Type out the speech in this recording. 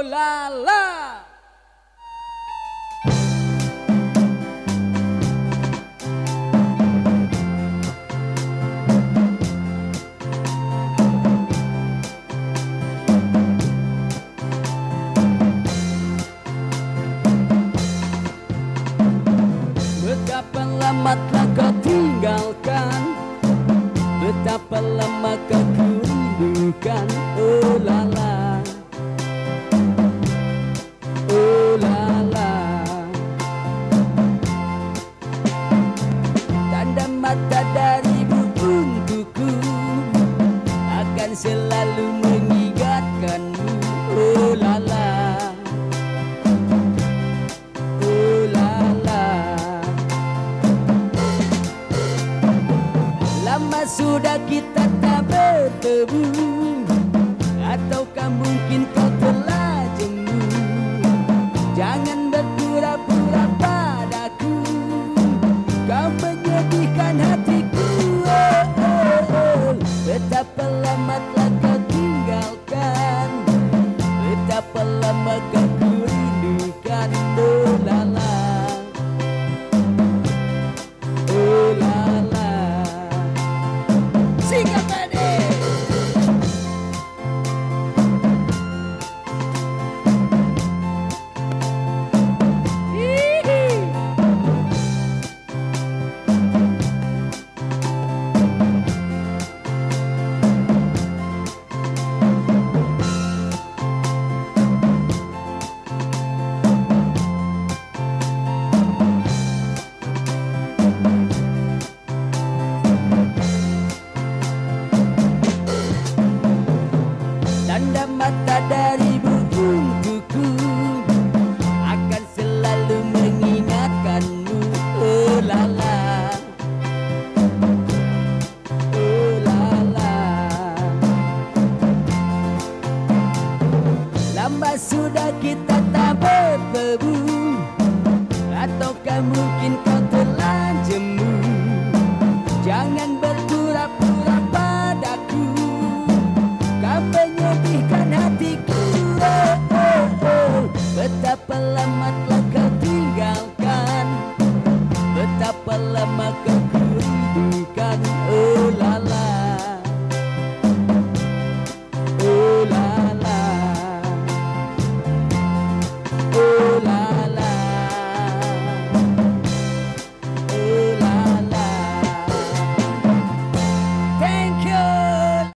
Oh la la. Betapa lama telah kau tinggalkan, betapa lama kau rindukan. Oh la la, oh la la. Tanda mata darimu untukku akan selalu mengingatkanmu. Oh la la, oh la la. Lama sudah kita tak bertemu, ataukah mungkin kau telah jemu? Jangan berpura-pura padaku, kau menyedihkan hatiku. Oh, oh, oh. Betapa lama telah kau tinggalkan, betapa lama kau kurindukan. Oh la la, oh la la. Singkat pendek. Tanda mata darimu untukku akan selalu mengingatkanmu. Oh la la, oh la la. Lama sudah kita tak bertemu, ataukah mungkin kau telah jemu? Jangan berpura-pura padaku, kau menyedihkan hatiku. Oh, oh, oh. Betapa lama